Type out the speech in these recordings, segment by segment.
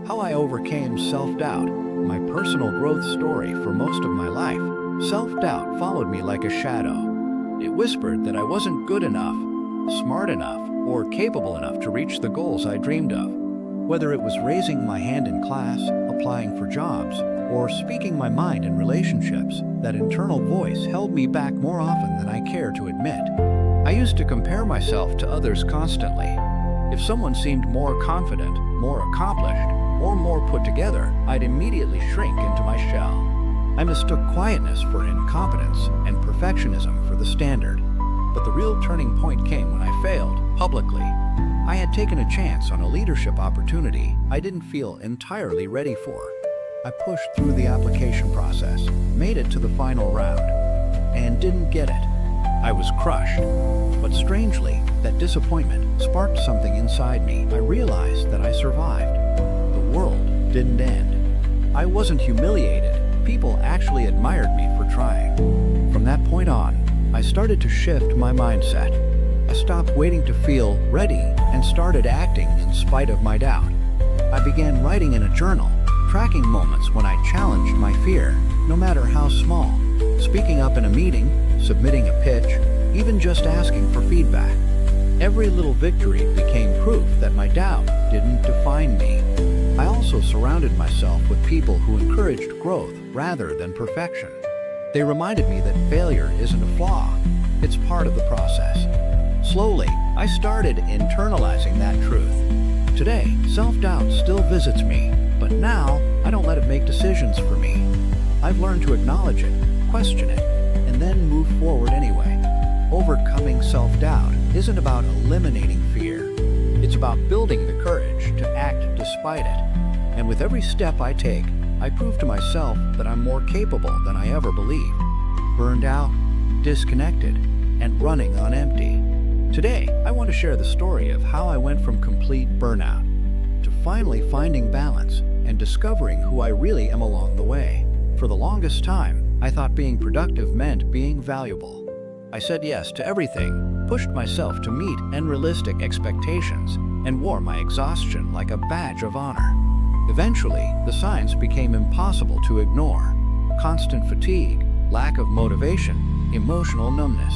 how I overcame self-doubt, my personal growth story for most of my life. Self-doubt followed me like a shadow. It whispered that I wasn't good enough, smart enough, or capable enough to reach the goals I dreamed of. Whether it was raising my hand in class, applying for jobs, or speaking my mind in relationships, that internal voice held me back more often than I care to admit. I used to compare myself to others constantly. If someone seemed more confident, more accomplished, or more put together, I'd immediately shrink into my shell. I mistook quietness for incompetence and perfectionism for the standard. But the real turning point came when I failed, publicly. I had taken a chance on a leadership opportunity I didn't feel entirely ready for. I pushed through the application process, made it to the final round, and didn't get it. I was crushed. But strangely, that disappointment sparked something inside me. I realized that I survived. The world didn't end. I wasn't humiliated. People actually admired me for trying. From that point on, I started to shift my mindset. I stopped waiting to feel ready and started acting in spite of my doubt. I began writing in a journal, tracking moments when I challenged my fear, no matter how small. Speaking up in a meeting, submitting a pitch, even just asking for feedback. Every little victory became proof that my doubt didn't define me. I also surrounded myself with people who encouraged growth rather than perfection. They reminded me that failure isn't a flaw, it's part of the process. Slowly, I started internalizing that truth. Today, self-doubt still visits me, but now I don't let it make decisions for me. I've learned to acknowledge it, question it, and then move forward anyway. Overcoming self-doubt isn't about eliminating fear. It's about building the courage to act despite it. And with every step I take, I prove to myself that I'm more capable than I ever believed. Burned out, disconnected, and running on empty. Today, I want to share the story of how I went from complete burnout to finally finding balance and discovering who I really am along the way. For the longest time, I thought being productive meant being valuable. I said yes to everything, pushed myself to meet unrealistic expectations, and wore my exhaustion like a badge of honor. Eventually, the signs became impossible to ignore. Constant fatigue, lack of motivation, emotional numbness.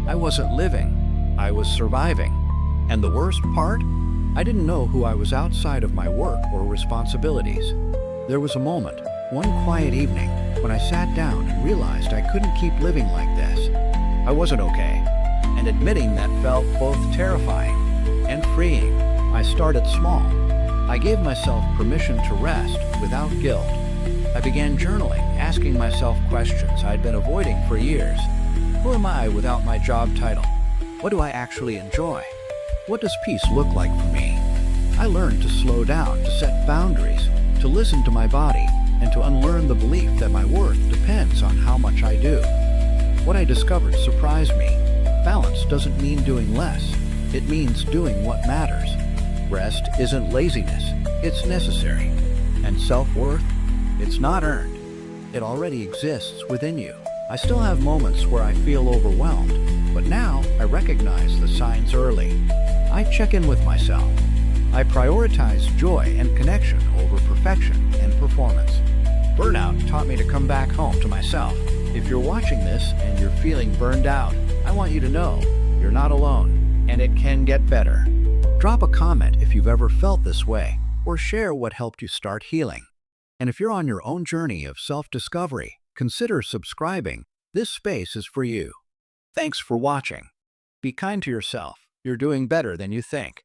I wasn't living, I was surviving. And the worst part? I didn't know who I was outside of my work or responsibilities. There was a moment, one quiet evening, when I sat down and realized I couldn't keep living like this. I wasn't okay, and admitting that felt both terrifying and freeing. I started small. I gave myself permission to rest without guilt. I began journaling, asking myself questions I'd been avoiding for years. Who am I without my job title? What do I actually enjoy? What does peace look like for me? I learned to slow down, to set boundaries, to listen to my body, and to unlearn the belief that my worth depends on how much I do. What I discovered surprised me. Balance doesn't mean doing less. It means doing what matters. Rest isn't laziness, it's necessary. And self-worth? It's not earned. It already exists within you. I still have moments where I feel overwhelmed, but now I recognize the signs early. I check in with myself. I prioritize joy and connection over perfection and performance. Burnout taught me to come back home to myself. If you're watching this and you're feeling burned out, I want you to know you're not alone, and it can get better. Drop a comment if you've ever felt this way, or share what helped you start healing. And if you're on your own journey of self-discovery, consider subscribing. This space is for you. Thanks for watching. Be kind to yourself. You're doing better than you think.